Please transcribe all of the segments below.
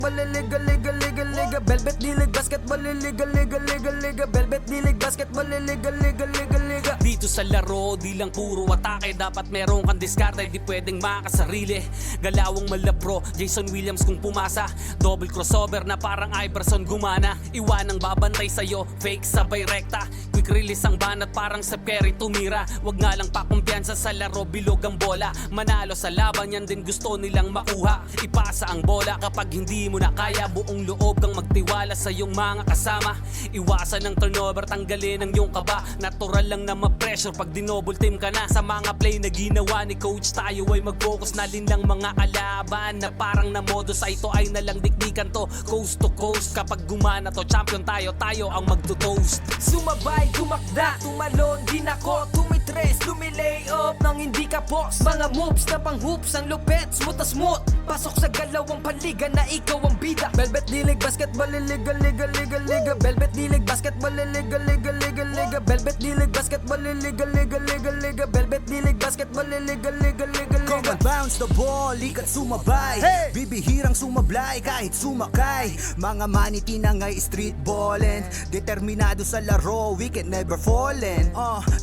basketball, liga, liga, liga, liga, Velvet D-League basketball, liga, liga, liga, liga, Velvet D-League basketball, liga, liga, liga, liga. Dito sa laro, di lang puro atake, dapat meron kang diskarte, di pwedeng makasarili. Galawang malabro, Jason Williams kung pumasa, double crossover na parang Iverson gumana. Iwanang babantay sa'yo, fake sabay rekta, quick release ang banat parang Steph Curry tumira. Wag nga lang pakumpiyansa sa laro, bilog ang bola. Manalo sa laban, yan din gusto nilang makuha. Ipasa ang bola kapag hindi mo na kaya, buong loob kang magtiwala sa iyong mga kasama. Iwasan ng turnover, tanggalin ang iyong kaba. Natural lang na ma-pressure pag dinouble team ka na. Sa mga play na ginawa ni coach, tayo ay mag-focus na din lang mga kalaban. Na parang na modus ay ito ay nalang dikdikan to, coast to coast. Kapag gumana to, champion tayo, tayo ang magto-toast. Sumabay, tumakda, tumalon, din ako, tumitres, lumilay up nang hindi ka boss. Mga moves na pang hoops, ang lupet, smooth na smooth. Pasok sa galawang paliga na ikaw ang bida. Velvet D-League basketball, liga, liga, liga, liga, Velvet D-League basketball, liga, liga, liga, liga, Velvet D-League basketball, liga, liga, liga, liga, Velvet D-League basketball, liga, liga, liga, liga. Come and bounce the ball, likat sumabay, bibihirang sumablay kahit sumakay. Mga maniti na nga'y street ballin', determinado sa laro, we can never fallen.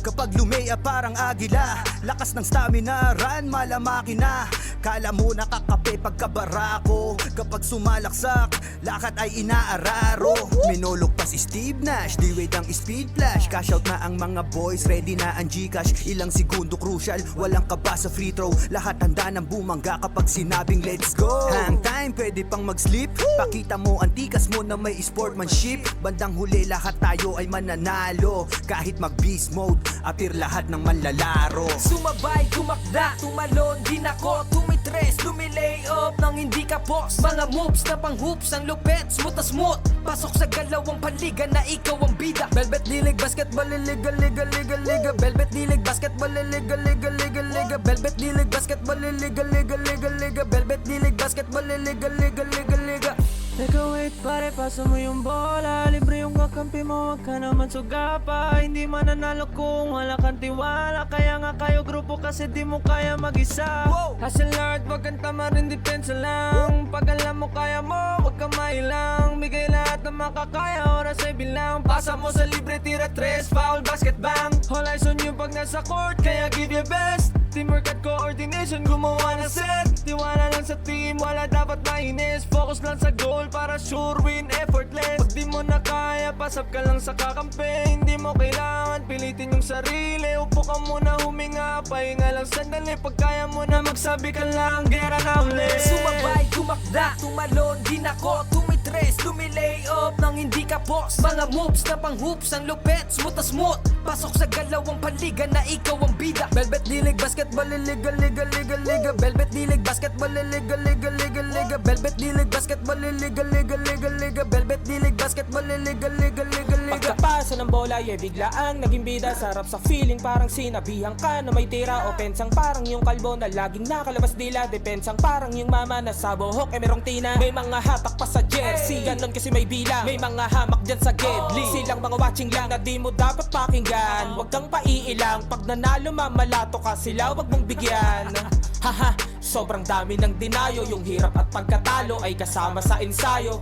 Kapag lumea parang agila, lakas ng stamina, run malamaki na. Kala mo nakakape pagkabarako, kapag sumalaksak, lakad ay inaararo. Minulog pa si Steve Nash, D-Wade ang speed flash. Cash out na ang mga boys, ready na ang Gcash. Ilang segundo crucial, walang kaba sa free throw. Lahat handa ng bumangga kapag sinabing let's go. Hang time, pwede pang mag-sleep. Pakita mo ang tikas mo na may sportsmanship. Bandang huli lahat tayo ay mananalo. Kahit mag-beast mode, appear lahat ng manlalaro. Sumabay, tumakda, tumalon, din ako, tumitres, lumilay up nang hindi ka boss. Mga moves na pang hoops, ang lupet, smooth na smooth. Pasok sa galawang paliga na ikaw ang bida. Velvet D-League basketball, liga, liga, liga, liga, Velvet D-League basketball, liga, liga, liga, liga, Velvet D-League basketball, liga, liga, liga, liga, Velvet D-League basketball, liga, liga, liga, liga. Teka wait pare, pasa mo yung bola. Libre yung kakampi mo, wag ka naman sugapa. Hindi mananalo kung wala kang tiwala. Kaya nga kayo grupo kasi di mo kaya mag-isa. Hustle hard, wag kang tama rin, depensa lang. Pag alam mo kaya mo, wag kang mailang. Bigay lahat na makakaya, oras ay bilang. Pasa mo sa libre, tira tres, foul, basket bang. All eyes on you pag nasa court, kaya give your best. Teamwork at coordination, gumawa na set. Tiwala lang sa team, wala dapat mainis. Focus lang sa goal para sure win, effortless. Pag di mo na kaya, pasap ka lang sa kakampi. Hindi mo kailangan pilitin yung sarili. Upo ka muna, huminga, pahinga lang sandali. Pag kaya mo na magsabi ka lang, gera na ulit. Sumabay, tumakda, tumalon, din ako, tumitres, lumilay up nang hindi ka boss. Mga moves na pang hoops, ang lupet, smooth na smooth. Pasok sa galawang paliga na ikaw ang bida. Velvet D-League basketball, liga, liga, liga, liga, Velvet D-League basketball, liga, liga, liga, liga, Velvet D-League basketball, liga, liga, liga, liga, Velvet D-League basketball, liga, liga, liga, liga. Pagkapasa ng bola, biglaang naging bida. Sarap sa feeling, parang sinabihan ka na may tira. Opensang parang yung kalbo na laging nakalabas dila. Depensang parang yung mama na sa buhok merong tina. May mga hatak pa sa jersey, ganon kasi may bilang. May mga hamak dyan sa gedli, silang mga watching lang na di mo dapat pakinggan. Huwag kang paiilang, pag nanalo mamalato ka sila, wag mong bigyan. Haha, sobrang dami ng dinayo. Yung hirap at pagkatalo ay kasama sa ensayo.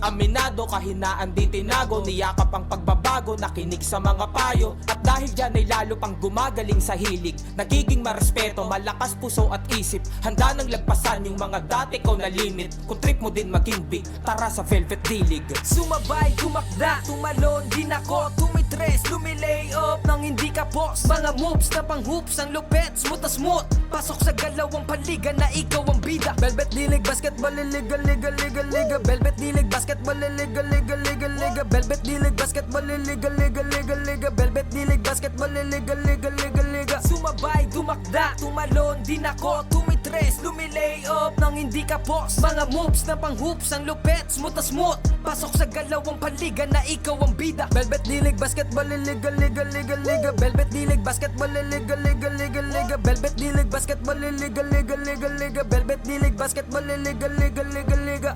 Aminado, kahinaan di tinago. Niyakap ang pagbabago, nakinig sa mga payo. At dahil dyan ay lalo pang gumagaling sa hilig. Nagiging marespeto, malakas puso at isip. Handa nang lagpasan yung mga dati ko na limit. Kung trip mo din maging big, tara sa Velvet D-League. Sumabay, tumakda, tumalon, din ako, tumitres, lumilay up nang hindi ka boss. Mga moves na pang hoops, ang lupet, smooth na smooth. Pasok sa galawang paliga na ikaw ang bida. Velvet D-League basketball, liga, liga, liga, liga, Velvet D-League basketball, liga, liga, liga, liga, Velvet D-League basketball, liga, liga, liga, liga, Velvet D-League basketball, liga, liga, liga, liga. Sumabay, tumakda, tumalon, din ako, tumitres, lumilay up nang hindi ka boss. Mga moves na pang hoops, ang lupet, smooth na smooth. Pasok sa galawang paliga na ikaw ang bida. Velvet D-League basketball, liga, liga, liga, liga, Velvet D-League basketball, liga, liga, liga, liga, Velvet D-League basketball, liga, liga, liga, liga, Velvet D-League basketball, liga, liga, liga, liga.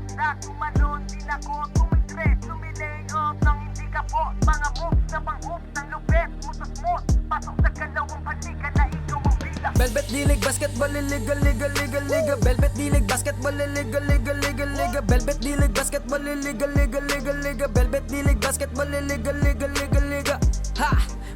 magda, tumalon din ako, tumitres, tumilay up nang hindi ka po. Mga moves na pang-hoops ng lupet, mutas-mut, pasok sa kalawang paligan na ikaw ang bida. Velvet Dilig Basketball Liga Liga Liga Liga Velvet Dilig Basketball Liga Liga Liga Liga Velvet Dilig Basketball Liga Liga Liga Liga Velvet Dilig Basketball Liga Liga Liga Liga. Ha!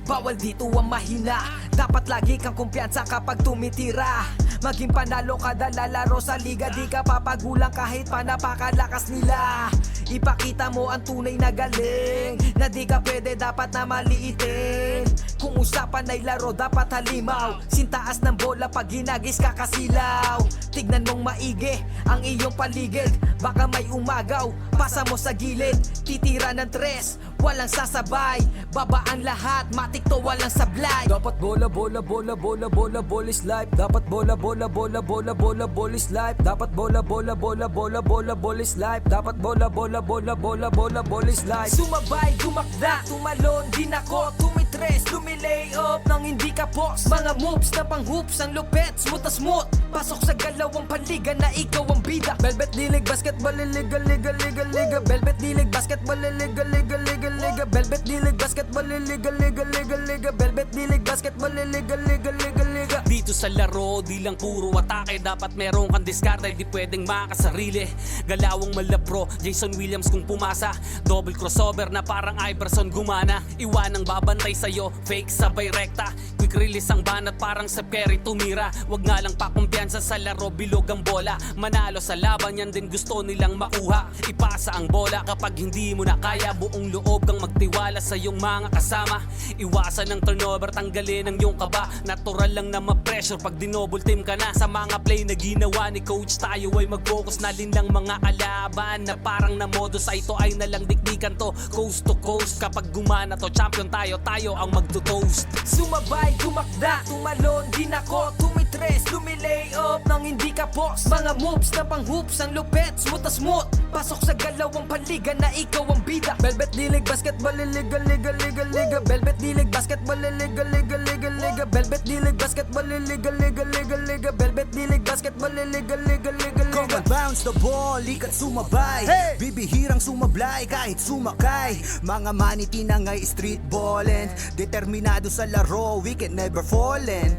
Bawal dito ang mahina. Dapat lagi kang kumpiyansa kapag tumitira. Maging panalo kada lalaro sa liga. Di ka papagulang kahit pa napakalakas nila. Ipakita mo ang tunay na galing, na di ka pwede dapat na maliitin. Kung usapan ay laro dapat halimaw. Sintaas ng bola pag ginagis ka kasilaw. Tignan mong maigi ang iyong paligid. Baka may umagaw, pasa mo sa gilid. Titira ng tres, walang sasabay. Baba ang lahat, matik to walang sablay. Dapat bola, bola, bola, bola, bola, ball is life. Dapat bola, bola, bola, bola, bola, ball is life. Dapat bola, bola, bola, bola, bola, ball is life. Dapat bola, bola, bola, bola, bola, ball is life. Sumabay, tumakda, tumalon din ako, tumitres, lumilay up nang hindi ka post. Mga moves na pang-hoops, ang lupet, smooth na smooth. Pasok sa galawang paligan na ikaw ang bida. Velvet Dilig Basketball Liga Liga Liga Liga Velvet Dilig Basketball Liga Liga Liga Liga Velvet Dilig Basketball Liga Liga Liga Liga Velvet Dilig Basketball Liga Liga Liga Liga. Dito sa laro, di lang puro atake. Dapat meron kang diskarte, di pwedeng makasarili. Galawang malabro, Jason Williams kung pumasa. Double crossover na parang Iverson gumana. Iwanang babantay sa'yo, fake sabay rekta. Quick release ang banat parang sa Curry tumira. Wag nga lang pakumpiyansa sa laro, bilog ang bola. Manalo sa laban, yan din gusto nilang makuha. Ipasa ang bola kapag hindi mo na kaya. Buong loob kang magtiwala sa iyong mga kasama. Iwasan ng turnover, tanggalin ang iyong kaba. Natural lang na ma-pressure pag dinouble team ka na. Sa mga play na ginawa ni coach, tayo ay mag-focus na din lang mga kalaban. Na parang na modus, ay ito ay nalang dikdikan to. Coast to coast, kapag gumana to, champion tayo, tayo ang magto-toast. Sumabay, tumakda, tumalon din ako, tumitres, lumilay up nang hindi ka post. Mga moves na pang-hoops, ang lupet, smooth na smooth. Pasok sa galawang paligan na ikaw ang bida. Velvet Dilig Basketball Liga Liga Liga Liga Velvet Dilig Basketball Liga Liga Liga Liga Velvet Dilig Basketball Liga Liga Liga Liga Velvet Dilig Basketball Liga Liga Liga Come Liga. and bounce the ball, likat sumabay. Bibihirang sumablay kahit sumakay. Mga maniti na ngay street ballin'. Determinado sa laro, we can never fallen.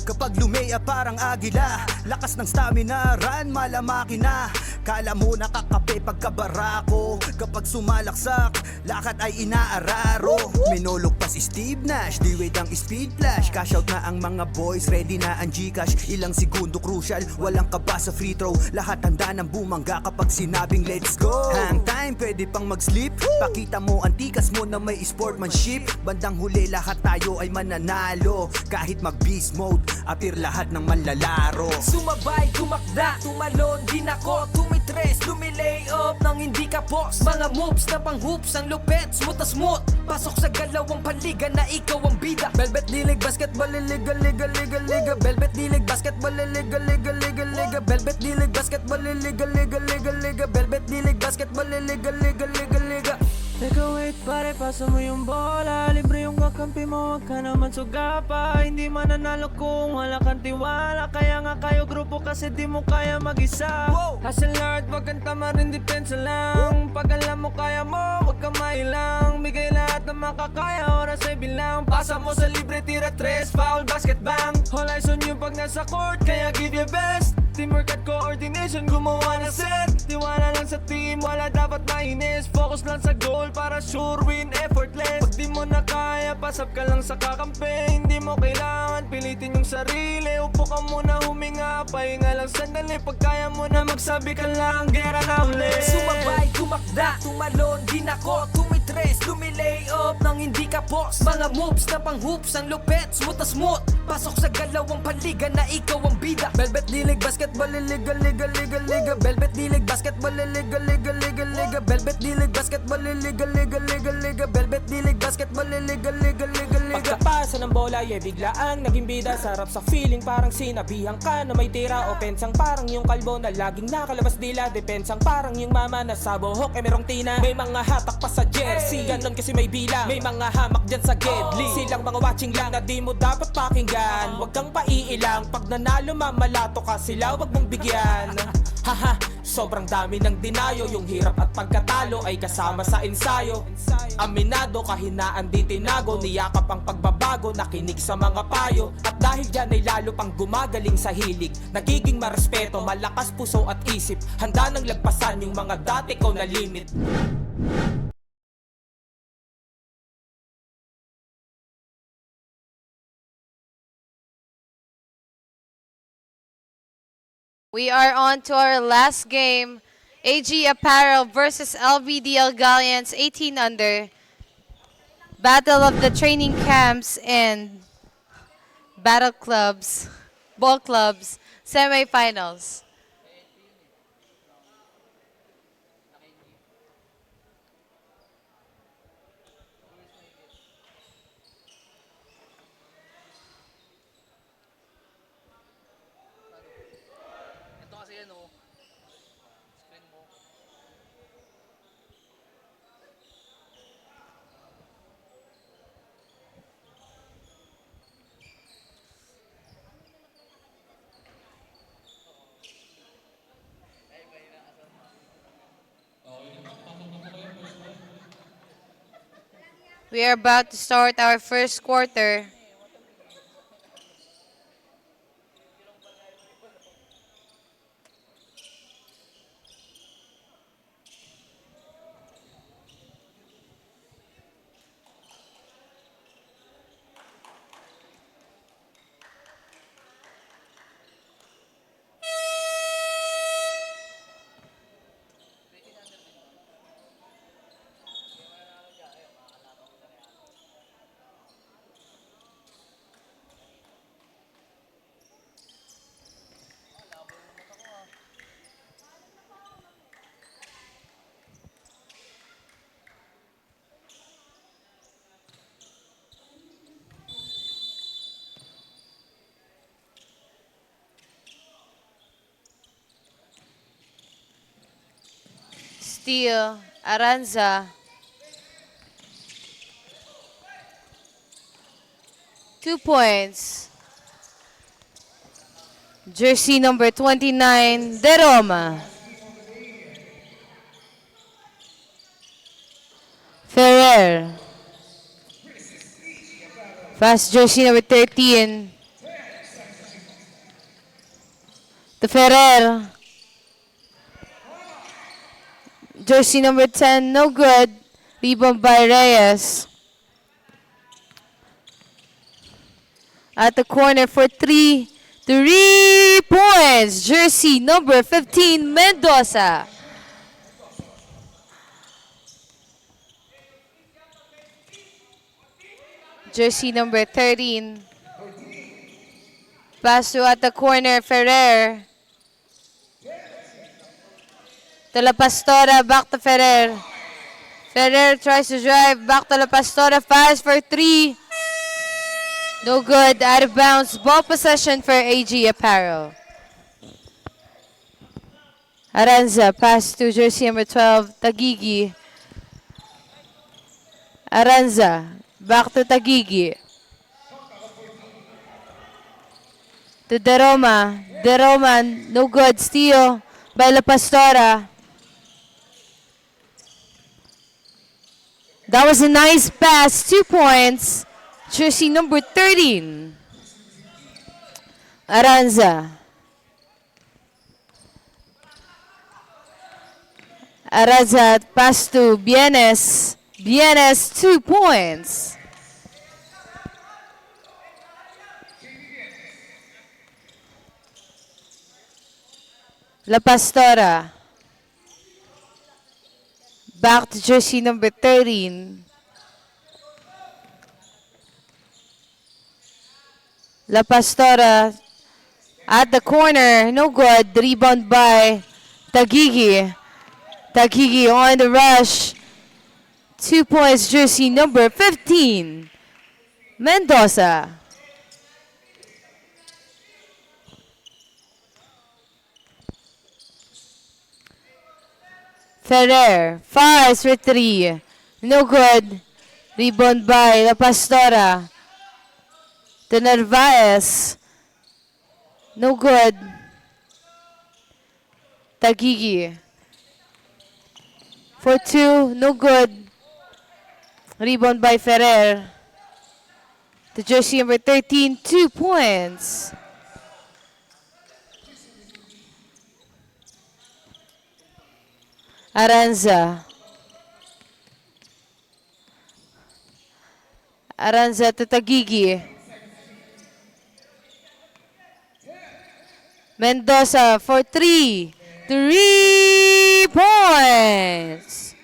Kapag lumea parang agila, lakas ng stamina, run malamaki na. Kala mo nakakape pagkabarako. Kapag sumalaksak, lakad ay inaararo. Minulog pa si Steve Nash, di wait ang speed flash. Cash out na ang mga boys, ready na ang Gcash. Ilang segundo crucial, walang kaba sa free throw. Lahat handa ng bumangga kapag sinabing let's go. Hang time, pwede pang mag-sleep. Pakita mo ang tikas mo na may sportsmanship. Bandang huli lahat tayo ay mananalo. Kahit mag-beast mode, appear lahat ng manlalaro. Sumabay, tumakda, tumalon din ako, tumitres, lumilay up nang hindi ka post. Mga moves na pang-hoops, ang lupet, smooth na smooth. Pasok sa galawang paligan na ikaw ang bida. Velvet Dilig Basketball Liga Liga Liga Liga Velvet Dilig Basketball Liga Liga Liga Liga Velvet Dilig Basketball Liga Liga Liga Liga Velvet Dilig Basketball Liga Liga Liga Liga. Teka wait pare, pasa mo yung bola. Libre yung kakampi mo, wag ka naman sugapa. Hindi mananalo kung wala kang tiwala. Kaya nga kayo grupo kasi di mo kaya mag-isa. Hustle hard, wag kang tamarin, depensa lang. Pag alam mo kaya mo, wag kang mailang. Bigay lahat ng makakaya, oras ay bilang. Pasa mo sa libre, tira tres, foul, basket bang. All eyes on you pag nasa court, kaya give your best. Teamwork at coordination, gumawa na set. Tiwala lang sa team, wala dapat mainis. Focus lang sa goal para sure win, effortless. Pag di mo na kaya, pasap ka lang sa kakampi. Hindi mo kailangan pilitin yung sarili. Upo ka muna, huminga, pahinga lang sandali. Pag kaya mo na magsabi ka lang, gera na ulit. Sumabay, tumakda, tumalon din ako, tumitres, lumilay up nang hindi ka post. Mga moves na pang-hoops, ang lupet, smooth na smooth. Pasok sa galawang paligan na ikaw ang bida. Velvet Dilig Basketball Liga Liga Liga Liga Velvet Dilig Basketball Liga Liga Liga Liga Velvet Dilig Basketball Liga Liga Liga Liga Velvet Dilig Basketball Liga Liga Liga Liga. Pagkapasa ng bola, biglaang naging bida. Sarap sa feeling parang sinabihan ka na may tira. Opensang parang yung kalbo na laging nakalabas dila. Depensang parang yung mama na sa buhok merong tina. May mga hatak pa sa jersey, ganon kasi may bilang. May mga hamak dyan sa gedli, silang mga watching lang na di mo dapat pakinggan. Huwag kang paiilang, pag nanalo mamalato ka sila, wag mong bigyan. Haha, sobrang dami ng dinayo. Yung hirap at pagkatalo ay kasama sa ensayo. Aminado, kahinaan di tinago. Niyakap ang pagbabago, nakinig sa mga payo. At dahil dyan ay lalo pang gumagaling sa hilig. Nagiging marespeto, malakas puso at isip. Handa nang lagpasan yung mga dati ko na limit. We are on to our last game. AG Apparel versus LBDL Galleons 18 under. Battle of the training camps and battle clubs, ball clubs, semifinals. We are about to start our first quarter. Steele, Aranza. 2 points. Jersey number 29, De Roma. Ferrer. Fast jersey number 13. To Ferrer. Jersey number 10, no good. Rebound by Reyes. At the corner for 3 points. Jersey number 15, Mendoza. Jersey number 13. Pass to at the corner, Ferrer. To La Pastora, back to Ferrer. Ferrer tries to drive, back to La Pastora, fast for 3. No good, out of bounds. Ball possession for AG Apparel. Aranza, pass to jersey number 12, Tagigi. Aranza, back to Tagigi. To De Roma. De Roma, no good. Steal by La Pastora. That was a nice pass. 2 points. Jersey number 13. Aranza. Aranza pass to Bienes. Bienes, 2 points. La Pastora. Back to jersey number 13. La Pastora at the corner. No good. Rebound by Tagigi. Tagigi on the rush. 2 points, jersey number 15. Mendoza. Ferrer fires for 3. No good. Rebound by La Pastora. To Narvaez. No good. Tagigi. For two, no good. Rebound by Ferrer. The jersey number 13, 2 points. Aranza. Aranza to Tagigi. Mendoza for 3. 3 points.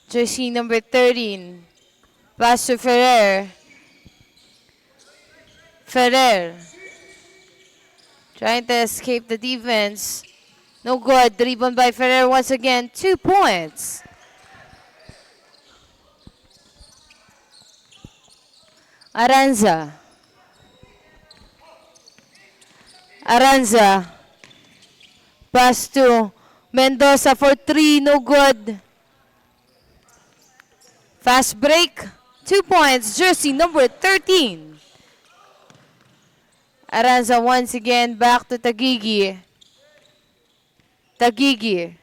Jersey number 13. Pass to Ferrer. Ferrer. Trying to escape the defense. No good. The rebound by Ferrer once again. 2 points. Aranza. Aranza. Pass to Mendoza for 3. No good. Fast break. 2 points. Jersey number 13. Aranza once again back to Tagigi. Tagigi.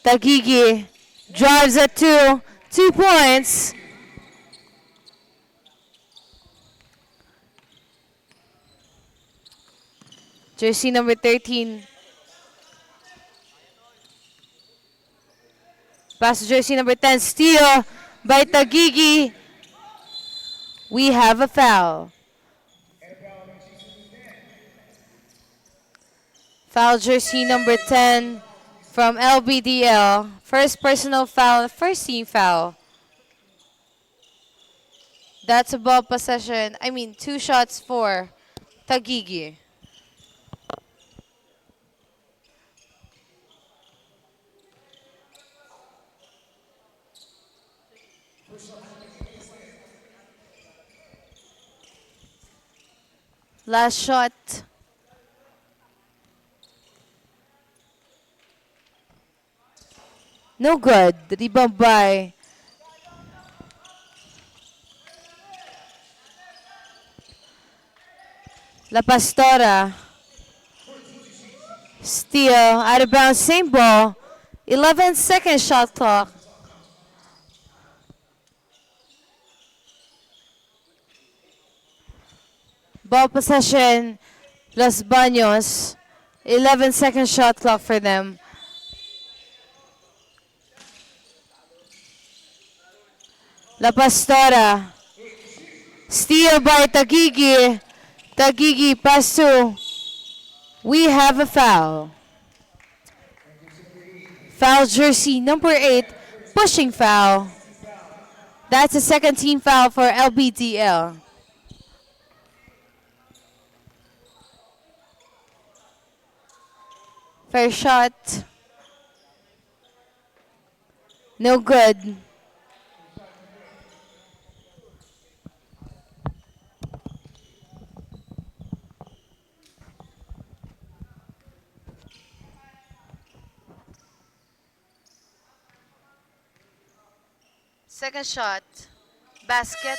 Tagigi drives at 2. 2 points. Jersey number 13. Pass to jersey number 10. Steal by Tagigi. We have a foul. Foul jersey number 10 from LBDL. First personal foul, first team foul. That's a ball possession. 2 shots for Tagigi. Last shot. No good. Rebound by La Pastora. Steal. Out of bounds. Same ball. 11-second shot clock. Ball possession, Los Baños. 11-second shot clock for them. La Pastora. Steal by Tagigi. Tagigi pass to. We have a foul. Foul jersey number 8. Pushing foul. That's a second team foul for LBDL. First shot. No good. Second shot. Basket.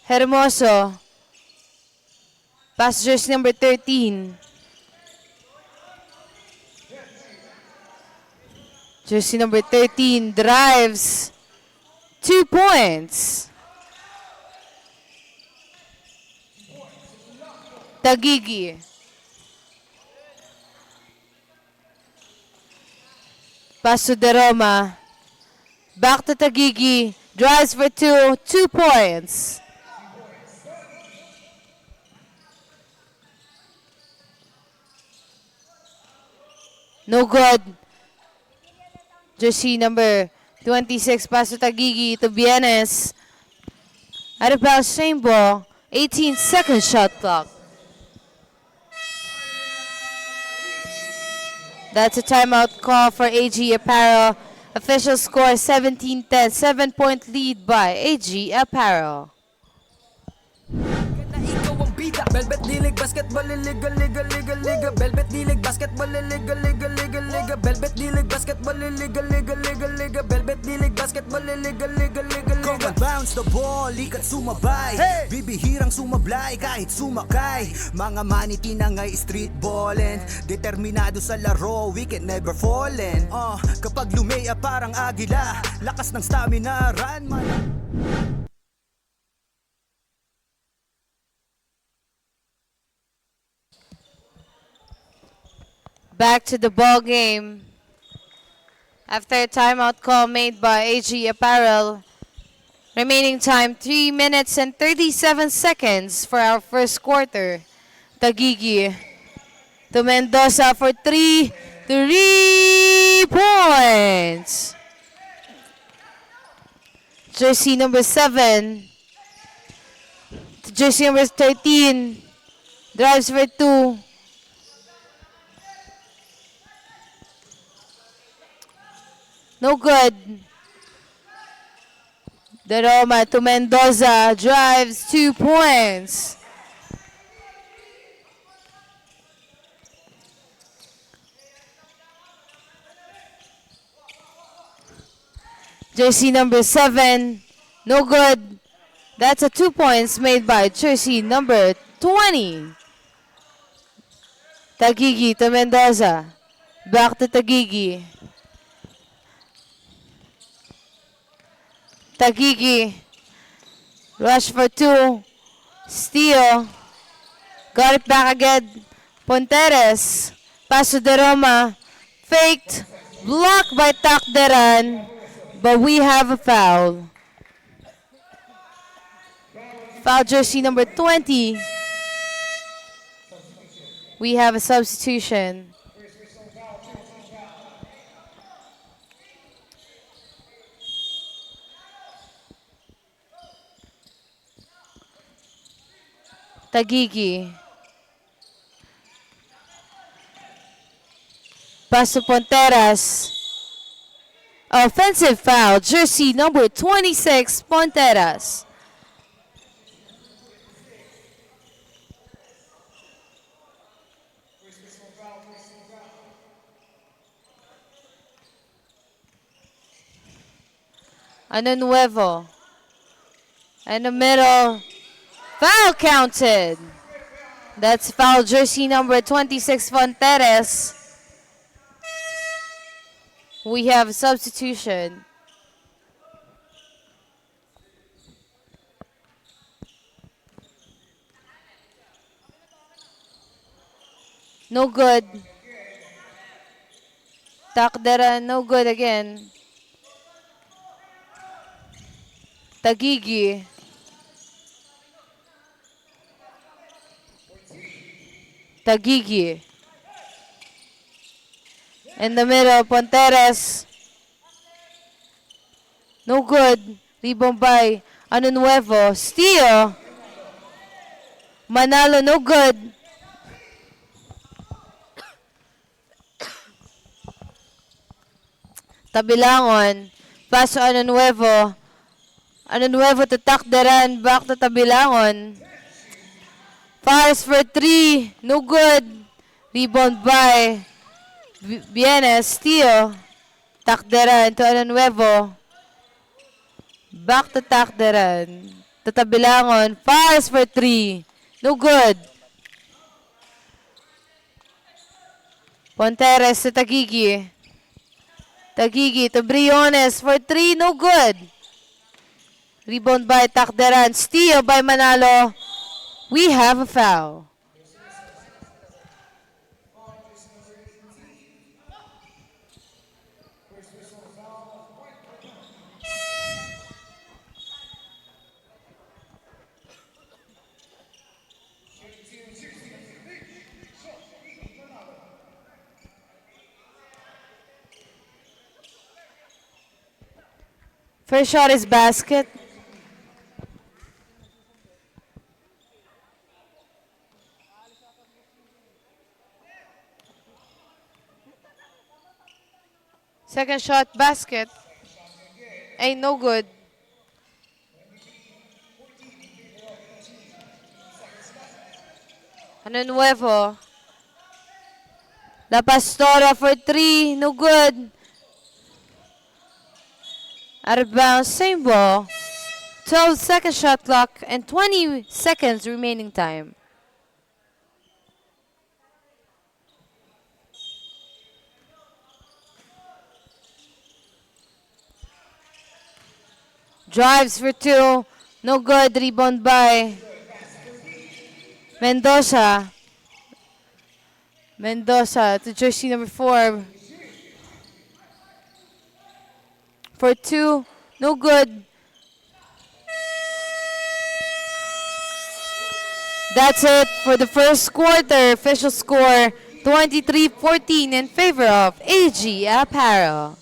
Hermoso. Pass jersey number 13. Jersey number 13 drives. 2 points. Tagigi. Pass to De Roma. Back to Tagigi. Drives for 2. 2 points. No good. Jersey number 26, pass to Tagigi to Bienes. Out of bounds, same ball. 18-second shot clock. That's a timeout call for AG Apparel. Official score 17-10. 7-point lead by AG Apparel. Na ikaw ang bida. Velvet Dilig Basketball Liga Liga Liga Liga. Velvet Dilig Basketball Liga Liga Liga Liga. Velvet Dilig Basketball Liga Liga Liga Liga. Velvet Dilig Basketball Liga Liga Liga Come Liga. and bounce the ball, ikat sumabay. Bibihirang sumablay kahit sumakay. Mga maniti na ngay street ballin', determinado sa laro, we can never fallen. Kapag lumea parang agila, lakas ng stamina, run man. Back to the ball game. After a timeout call made by AG Apparel. Remaining time 3 minutes and 37 seconds for our first quarter. Tagigi to Mendoza for 3 points. Jersey number 7 to jersey number 13. Drives for 2. No good. De Roma to Mendoza. Drives 2 points. Jersey number 7. No good. That's a 2 points made by jersey number 20. Tagigi to Mendoza. Back to Tagigi. Tagigi. Rush for 2. Steal. Got it back again. Ponteres. Pass to De Roma. Faked. Blocked by Takderan. But we have a foul. Foul jersey number 20. We have a substitution. Tagigi. Pass to Ponteras. Offensive foul, jersey number 26, Ponteras. Ano nuevo. In the middle. Foul counted. That's foul jersey number 26, Fonteres. We have a substitution. No good. Takdera, no good again. Tagigi. Tagigi. In the middle, Ponteres. No good. Rebound by Ano Nuevo. Steal. Manalo, no good. Tabilangon. Paso Ano Nuevo. Ano Nuevo to Takderan. Back to Tabilangon. Fires for 3. No good. Rebound by Bienes. Steal. Takderan to Ano Nuevo. Back to Takderan. To Tabilangon. Fires for 3. No good. Ponteres to Tagigi. Tagigi to Briones for 3. No good. Rebound by Takderan. Steal by Manalo. We have a foul. First shot is basket. Second shot, basket. Ain't no good. Ano nuevo? La Pastora for 3. No good. Out of bounds. Same ball. 12-second shot clock and 20 seconds remaining time. Drives for 2. No good. Rebound by Mendoza. Mendoza to jersey number 4. For 2. No good. That's it for the first quarter. Official score 23-14 in favor of AG Apparel.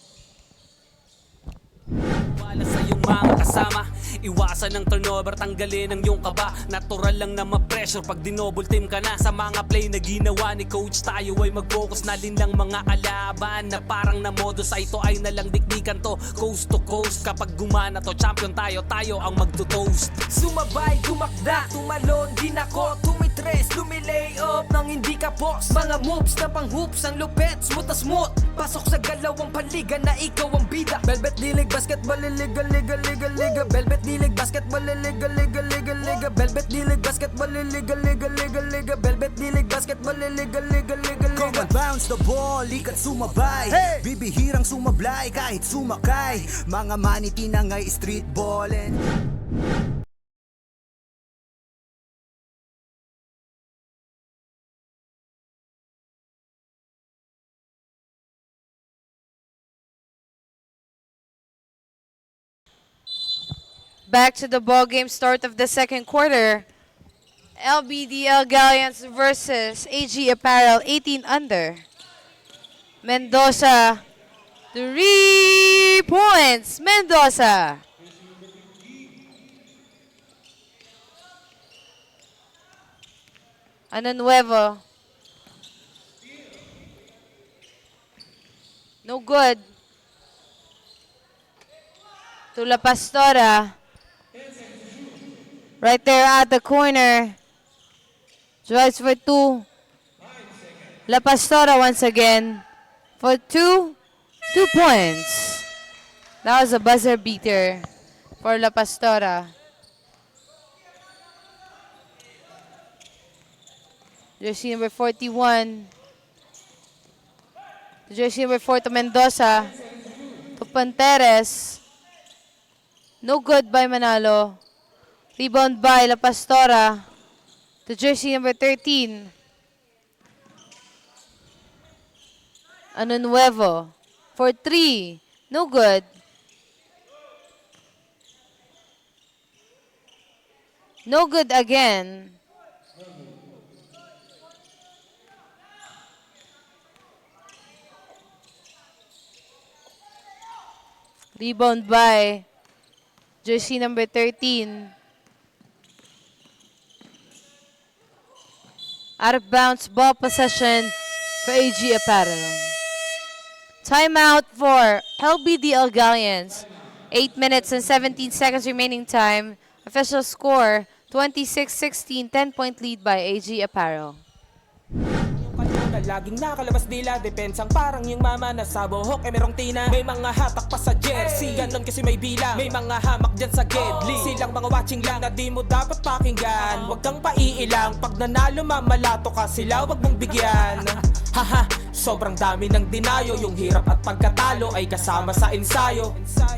Wala sa iyong mga kasama. Iwasan ng turnover, tanggalin ang iyong kaba. Natural lang na ma-pressure pag dinouble team ka na. Sa mga play na ginawa ni coach, tayo ay mag-focus na din lang mga kalaban. Na parang na modus ay ito ay nalang dikdikan to. Coast to coast, kapag gumana to, champion tayo, tayo ang magto-toast. Sumabay, tumakda, tumalon din ako. Tumitres, lumilay up nang hindi ka boss. Mga moves na pang hoops, ang lupet, smooth na smooth. Pasok sa galawang paliga na ikaw ang bida. Velvet dilig, basketball, liga, liga, liga, liga. Velvet dilig, basketball, liga, liga, liga, liga. Velvet dilig, basketball, liga, liga, liga, liga. Velvet dilig, basketball, liga, liga, liga, Come liga. and bounce the ball, ikat sumabay. Bibihirang sumablay kahit sumakay. Mga maniti na nga'y street ballin'. Back to the ball game, start of the second quarter. LBDL Galleons versus AG Apparel, 18 under. Mendoza, 3 points. Mendoza. Ano nuevo? No good. To La Pastora. Right there at the corner. Drives for 2. La Pastora once again. For 2 points. That was a buzzer beater for La Pastora. Jersey number 41. Jersey number 4 to Mendoza. To Panteres. No good by Manalo. Rebound by La Pastora. To jersey number 13. Ano nuevo. For 3. No good. No good again. Rebound by jersey number 13. Out of bounds, ball possession for AG Apparel. Timeout for LBDL Galleons. 8 minutes and 17 seconds remaining time. Official score, 26-16, 10-point lead by AG Apparel. Na laging nakalabas dila, depensang parang yung mama na sa buhok merong tina. May mga hatak pa sa jersey, ganon kasi may bilang. May mga hamak dyan sa gedli, silang mga watching lang na di mo dapat pakinggan. Huwag kang paiilang, pag nanalo mamalato ka sila, huwag mong bigyan. Haha, sobrang dami ng dinayo, yung hirap at pagkatalo ay kasama sa ensayo.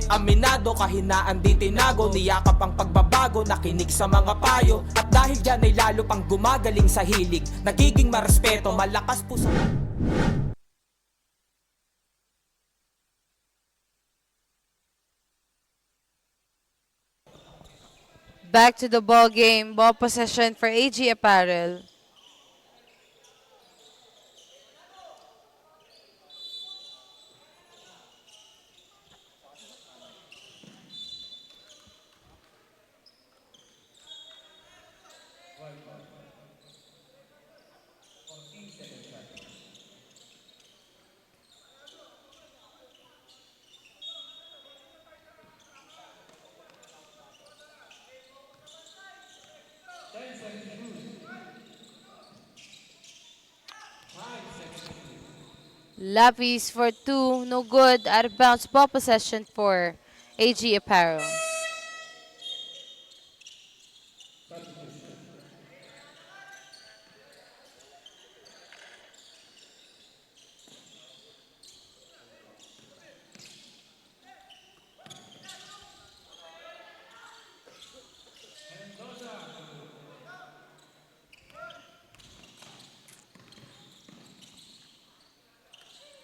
Aminado, kahinaan di tinago, niyakap ang pagbabago, nakinig sa mga payo. At dahil dyan ay lalo pang gumagaling sa hilig, nagiging marespeto, malakas po sa... Back to the ball game, ball possession for AG Apparel. Lapis for 2, no good. Out of bounds, ball possession for AG Apparel.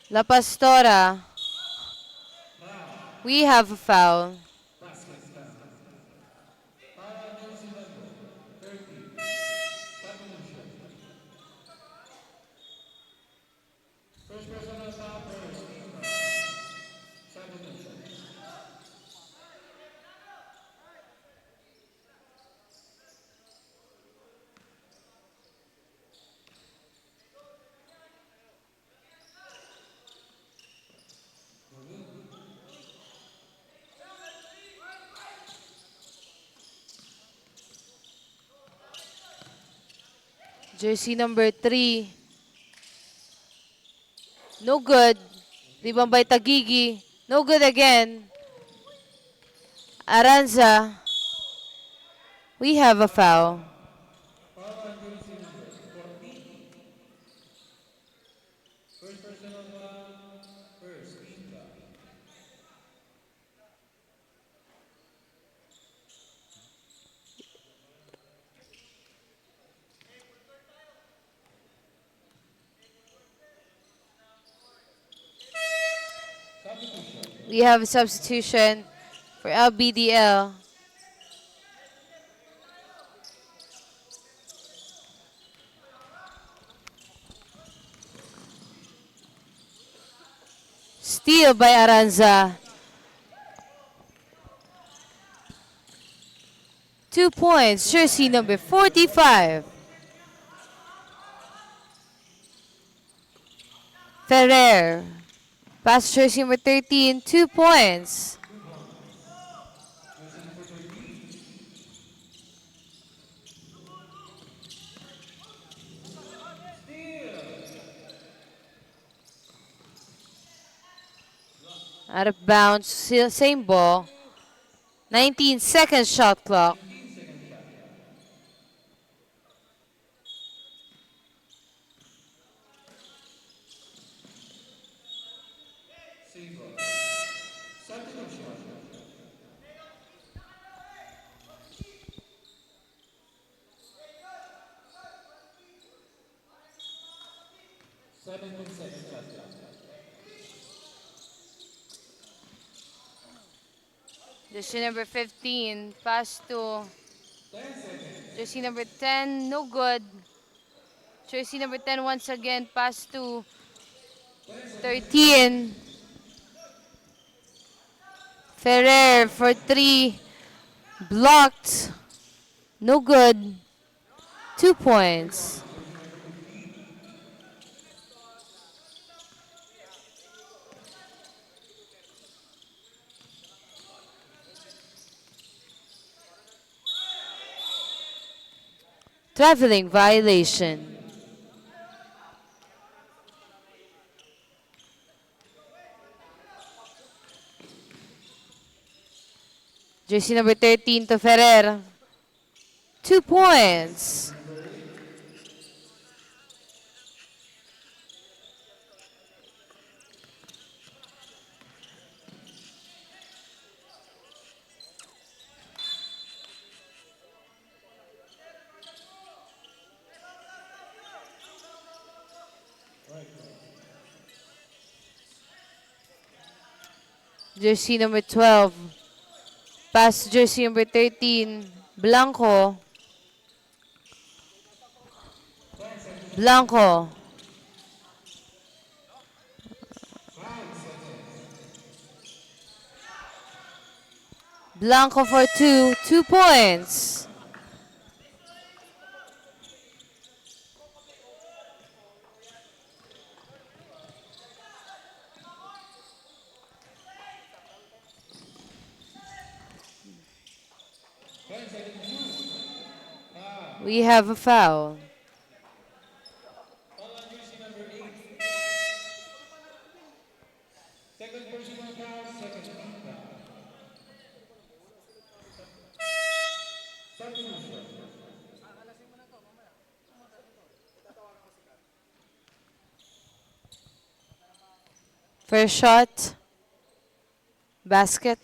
La Pastora. We have a foul. Jersey number 3. No good. Rebound by Tagigi. No good again. Aranza. We have a foul. We have a substitution for LBDL. Steal by Aranza. 2 points, jersey number 45. Ferrer. Pass jersey number 13, 2 points. Out of bounds, same ball. 19 seconds shot clock. Jersey number 15, pass to jersey number 10, no good. Jersey number 10 once again, pass to 13. Ferrer for 3, blocked, no good. 2 points. Traveling violation. Jersey number 13 to Ferrer. 2 points. Jersey number 12. Pass jersey number 13. Blanco. Blanco. Blanco for 2. 2 points. We have a foul. First shot. Basket.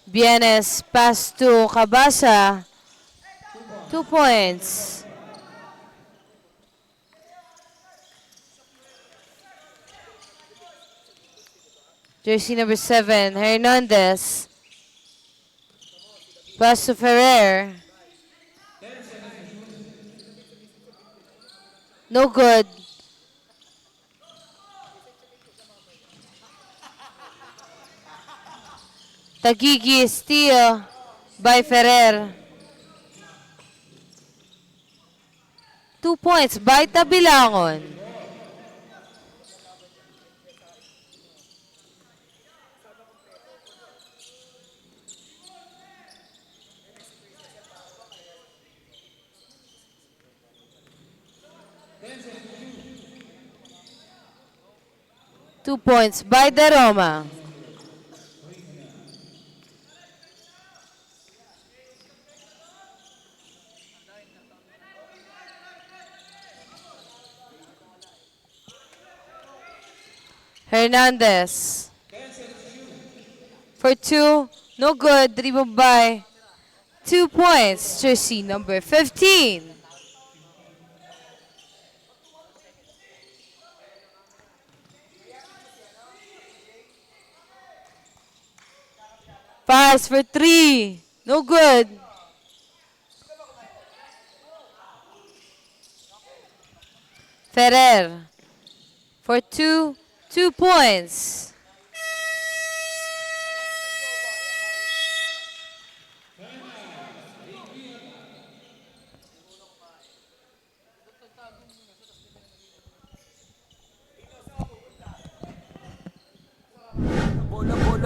Bienes pass to Cabasa. 2 points. Jersey number 7, Hernandez. Pass to Ferrer. No good. Tagigi steal by Ferrer. 2 points by Tabilangon. Two points by Daroma. Hernandez. For 2, no good. Dribble by 2 points. Jersey number 15. Pass for 3. No good. Ferrer. For 2 points.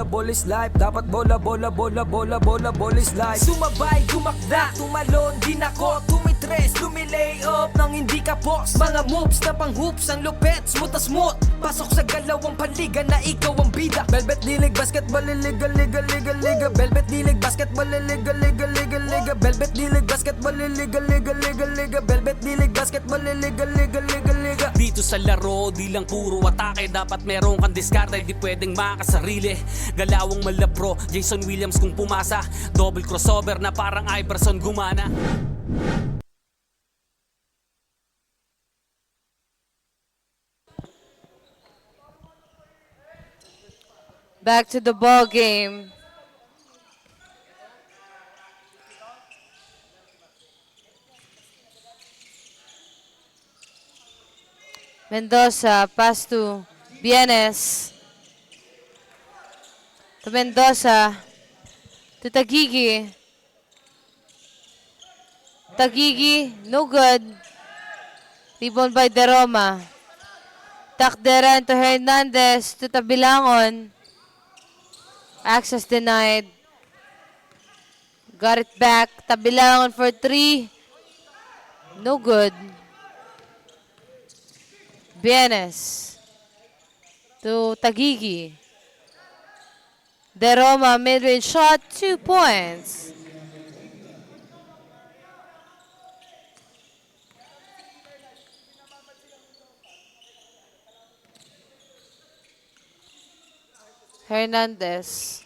Bola is life. Dapat bola is life. Sumabay, gumakda, tumalon, din ako, tumitres, lumilay up nang hindi ka boss. Mga moves na pang hoops, ang lupet, smooth na smooth. Pasok sa galawang paliga na ikaw ang bida. Velvet dilig, basketball, liga. Velvet dilig, basketball, liga. Velvet dilig, basketball, liga. Velvet dilig, basketball, liga. Dito sa laro, di lang puro atake. Dapat meron kang diskarte, di pwedeng makasarili. Galawang malabro, Jason Williams kung pumasa. Double crossover na parang Iverson gumana. Back to the ball game. Mendoza, pass to Bienes. To Mendoza. To Tagigi. Tagigi, no good. Rebound by Daroma. Takderan to Hernandez. To Tabilangon. Access denied. Got it back. Tabilangon for 3. No good. Bienes. To Tagigi. Daroma mid-range shot, 2 points. Hernandez.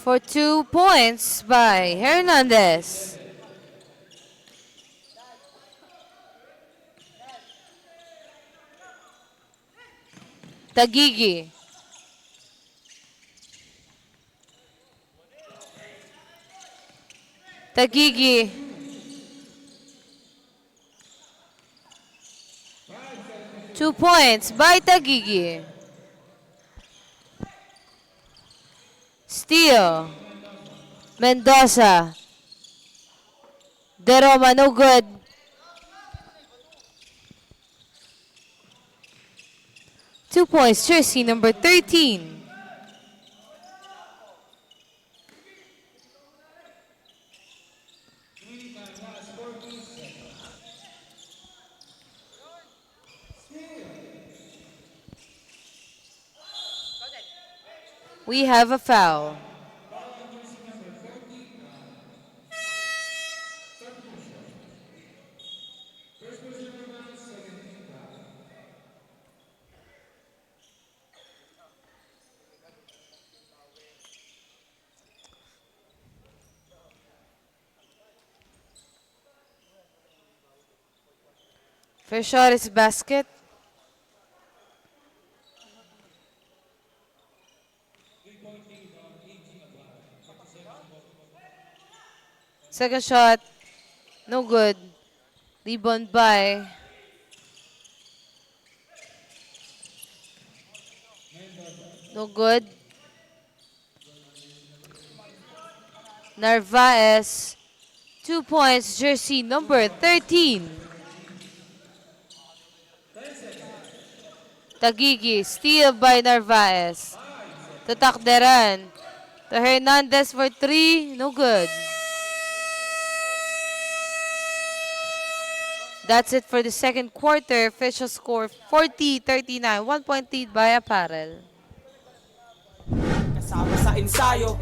For 2 points by Hernandez. Tagigi. Tagigi. Two points by Tagigi. Steal. Mendoza. Daroma, no good. 2 points, jersey number 13. We have a foul. First shot is basket. Second shot, no good. Rebound by no good. Narvaez, 2 points, jersey number 13. Tagigi, steal by Narvaez. To Takderan. To Hernandez for 3, no good. That's it for the second quarter. Official score 40-39. 1 point lead by Apparel. Kasama sa ensayo,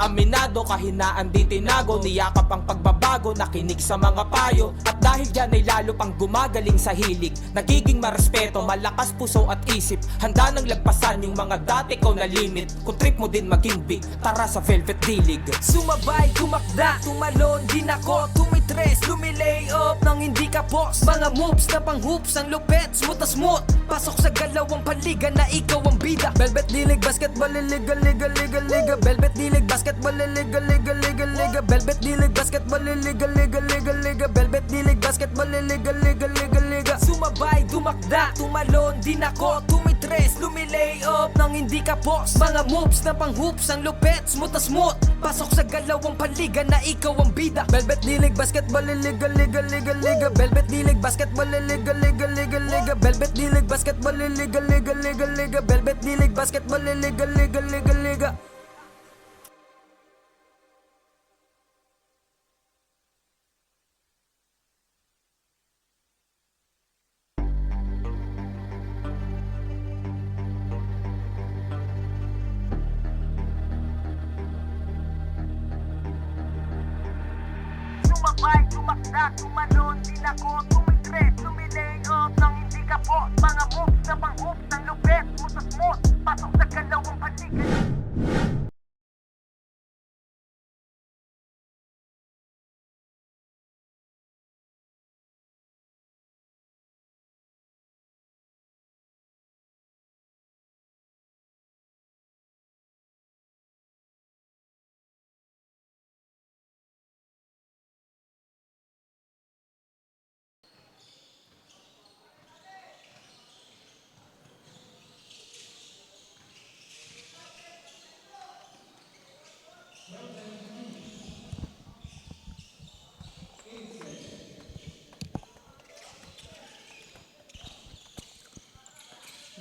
aminado kahinaan di tinago, niyakap ang pagbabago, nakinig sa mga payo. At dahil dyan ay lalo pang gumagaling sa hilig, nagiging marespeto, malakas puso at isip. Handa nang lagpasan yung mga dati ko na limit. Kung trip mo din maging big, tara sa Velvet D-League. Sumabay, tumakda, tumalon, din ako tumitres, lumilay up nang hindi ka boss. Mga moves na pang hoops, ang lupet, smooth na smooth. Pasok sa galawang panliga na ikaw ang bida. Velvet D-League, basketball, liga, liga, liga, liga. Velvet D-League, basketball, liga, liga, liga, liga. Velvet D-League, basketball, liga, liga, liga, liga. Velvet D-League, basketball, liga, liga, liga, liga. Sumabay, tumakda, tumalon, din ako tumitres, lumilay up nang hindi ka boss. Mga moves na pang hoops, ang lupet, smooth na smooth. Pasok sa galawang panliga na ikaw ang bida. Velvet D-League, basketball, liga, liga, liga, liga. Velvet D-League, basketball, liga, liga, liga, liga. Velvet D-League, basketball, liga, liga, liga, liga. Velvet D-League, basketball, liga, liga, liga, liga. Sumabay, tumakda, tumalon, din ako tumitres, lumilay up nang hindi ka boss. Mga moves na pang hoops, ang lupet, smooth na smooth. Pasok sa galawang panliga.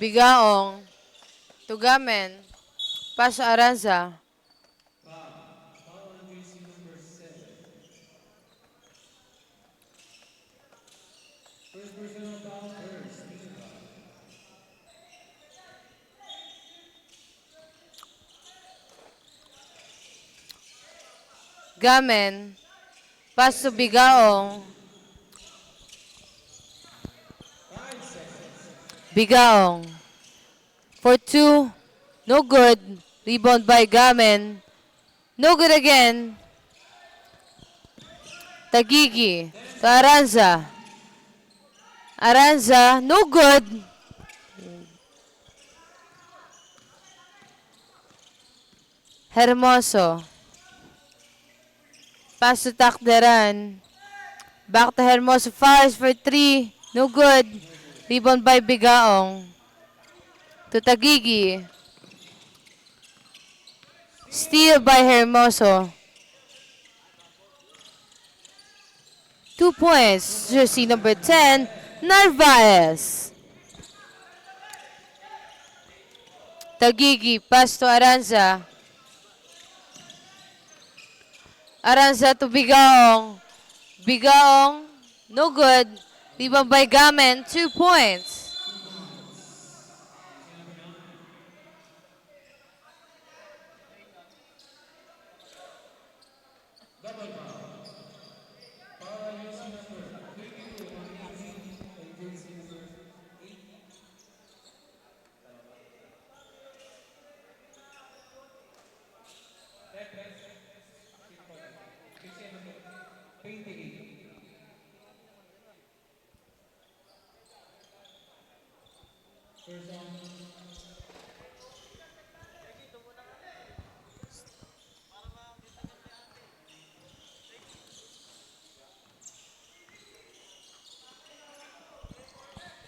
Bigaong, Tugamen, Paso Aranza. Gamen, Paso Bigaong. Bigaong. For 2, no good. Rebound by Gamen. No good again. Tagigi to Aranza. Aranza, no good. Hermoso. Pass to Takderan. Back to Hermoso. Fires for 3. No good. Rebound by Bigaong. To Tagigi. Steal by Hermoso. 2 points. Jersey number 10, Narvaez. Tagigi, pass to Aranza. Aranza to Bigaong. Bigaong, no good. Rebound by Gamen, 2 points.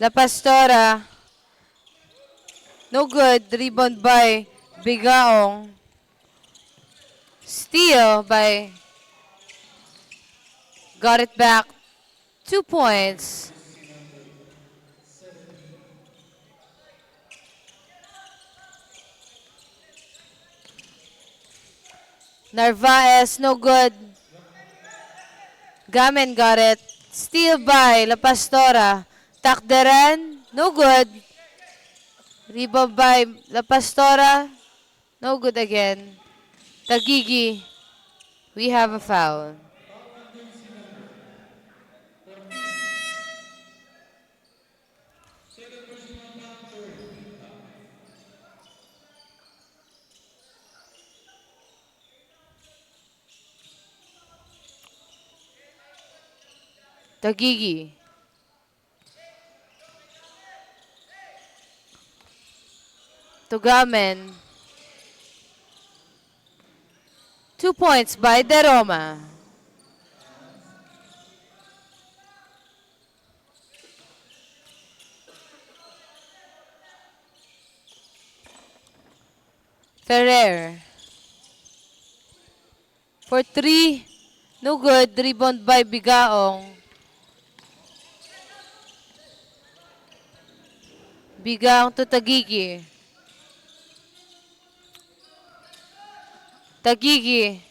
La Pastora. No good. Rebound by Bigaong. Steal by... Got it back. 2 points. Narvaez, no good. Gamen got it. Steal by La Pastora. Takderan, no good. Rebound by La Pastora, no good again. Tagigi, we have a foul. Tagigi. Tugamen. 2 points by De Roma. Ferrer. For 3. No good. Rebound by Bigaong. Bigaong to Tagigi. Tagigi.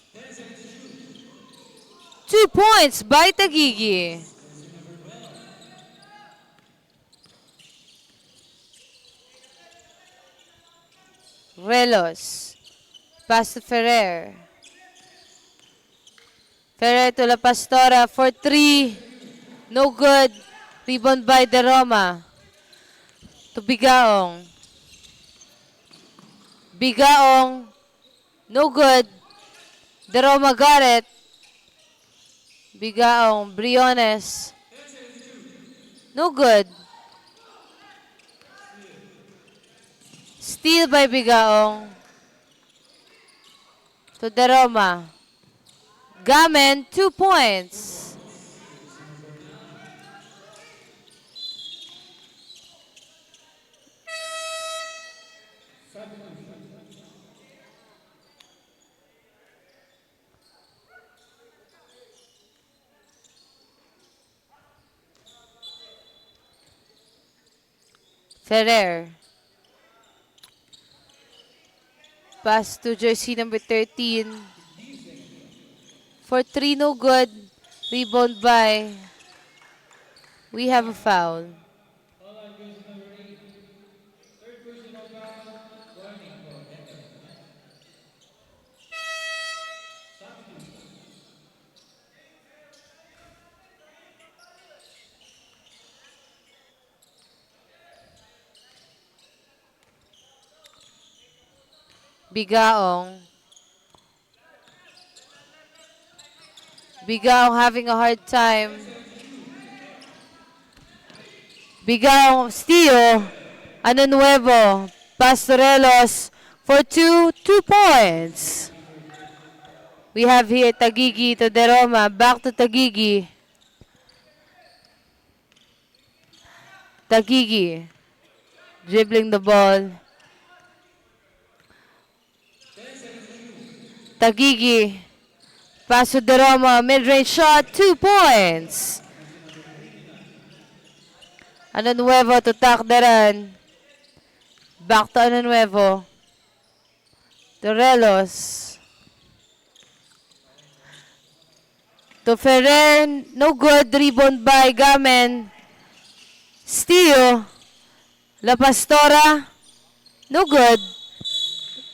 2 points by Tagigi. Relos. Pass to Ferrer. Ferrer to La Pastora for 3. No good. Rebound by De Roma. To Bigaong. Bigaong. No good. De Roma got it. Bigaong. Briones. No good. Steal by Bigaong. To De Roma. Gamen, 2 points. Ferrer. Pass to jersey number 13. For 3, no good. Rebound by. We have a foul. Bigaong. Bigaong having a hard time. Bigaong steal. Ano nuevo. Pastorelos for 2 points. We have here Tagigi to De Roma. Back to Tagigi. Tagigi. Dribbling the ball. Tagigi. Pass to De Roma. Mid-range shot. 2 points. Ano nuevo to Takderan. Back to Ano nuevo. Dorelos. To Ferrer, no good. Rebound by Gamen. Steal. La Pastora, no good.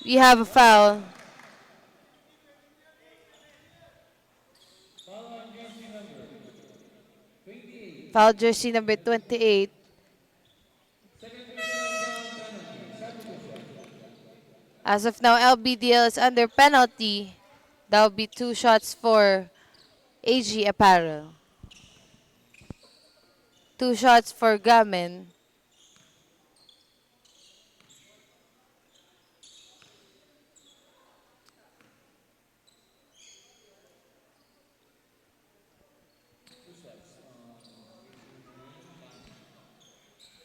We have a foul. Foul jersey number 28. As of now, LBDL is under penalty. That will be 2 shots for AG Apparel. 2 shots for Gamen.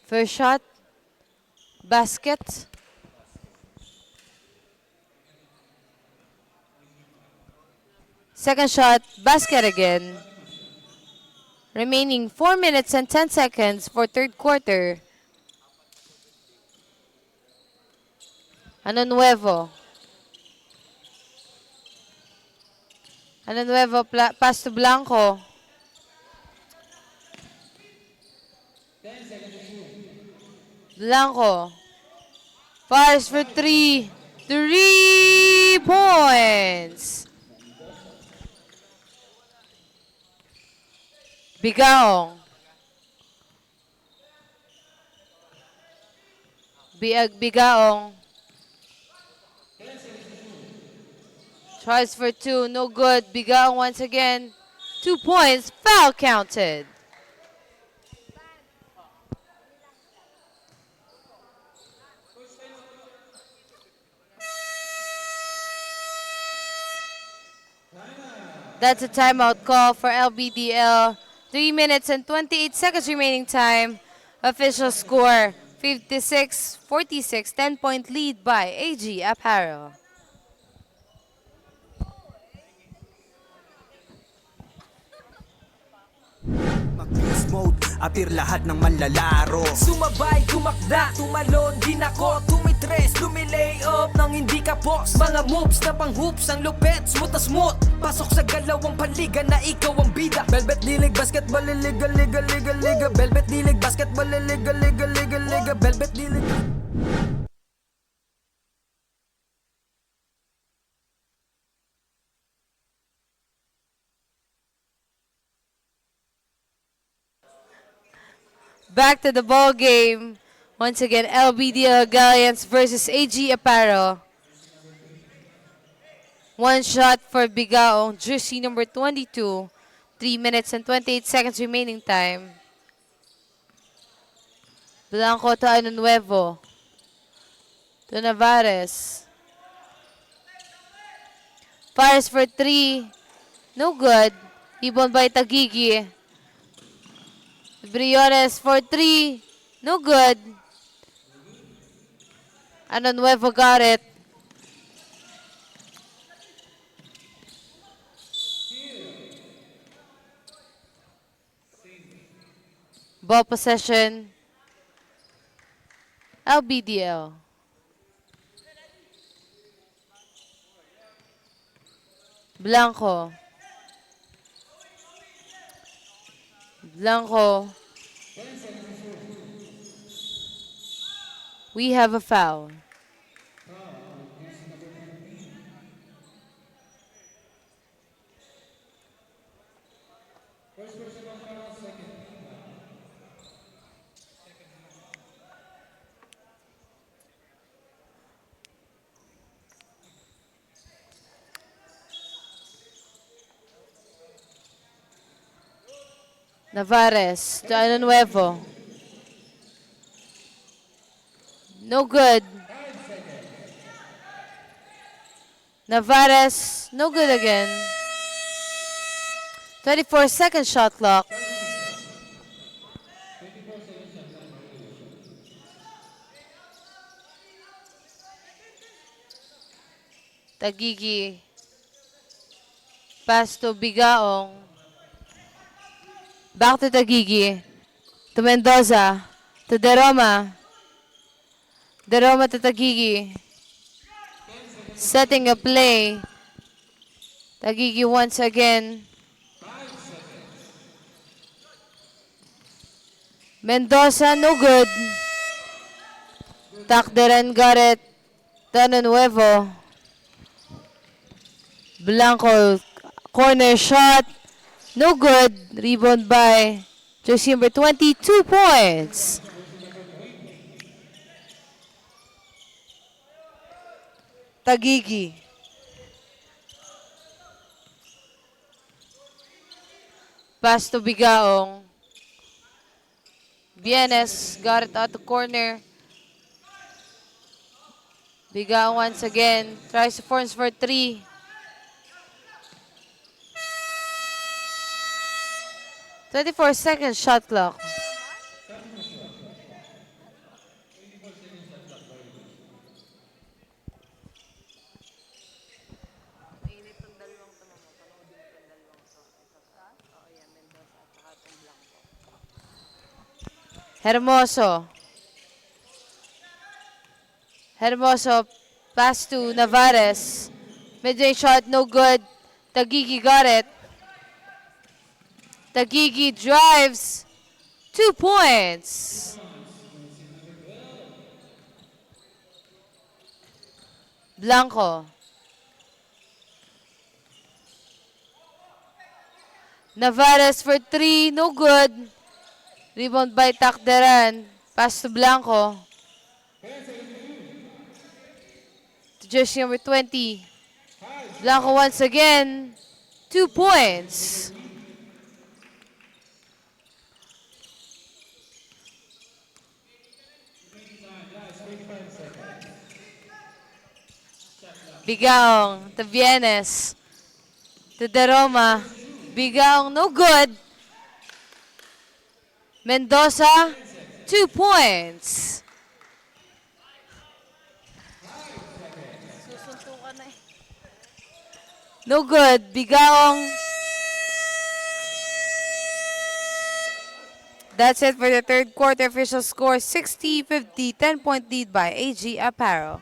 First shot, basket. Second shot, basket again. Remaining 4 minutes and 10 seconds for third quarter. Ano nuevo? Ano nuevo? Pass to Blanco. Blanco. Fires for 3. 3 points. Bigaong. Bigaong. Tries for 2. No good. Bigaong once again. 2 points. Foul counted. That's a timeout call for LBDL. 3 minutes and 28 seconds remaining time. Official score, 56-46. 10-point lead by AG Apparel. Mag-beast mode, appear lahat ng manlalaro. Sumabay, tumakda, tumalon, din ako tumitres, lumilay up nang hindi ka boss. Mga moves na pang hoops, ang lupet, smooth na smooth. Pasok sa galawang panliga na ikaw ang bida. Velvet dilig, basketball, liga, liga, liga, liga. Velvet dilig, basketball, liga, liga, liga, liga. Velvet dilig. Back to the ball game. Once again, LBDL Galleons versus AG Apparel. 1 shot for Bigaong, jersey number 22. 3 minutes and 28 seconds remaining time. Blanco to Ano Nuevo. To Navarez. Fires for 3. No good. Rebound by Tagigi. Briones for 3. No good. Ano Nuevo got it. Ball possession. LBDL. Blanco. Blanco. We have a foul. Navarez to Ano Nuevo. No good. Navarez, no good again. 24-second shot clock. Tagigi. Pass to Bigaong. Back to Tagigi. To Mendoza. To De Roma. De Roma to Tagigi. setting a play. Tagigi once again. Mendoza, no good. Takderan got it. Tano Nuevo. Blanco, corner shot. No good. Rebound by jersey number 20, 2 points. Tagigi. Pass to Bigaong. Bienes got it out the corner. Bigaong once again. Tries to force for 3. "24-second shot clock." Hermoso. Hermoso, pass to Navarez. Mid-range shot, no good. Tagigi got it. Tagigi drives. 2 points. Blanco. Navarez for 3, no good. Rebound by Takderan. Pass to Blanco. To jersey number 20. Blanco once again. 2 points. Bigaong to Vienes. To Deroma. Bigaong no good. Mendoza, 2 points. No good. Bigaong. That's it for the third quarter. Official score 60-50. 10-point lead by AG Apparel.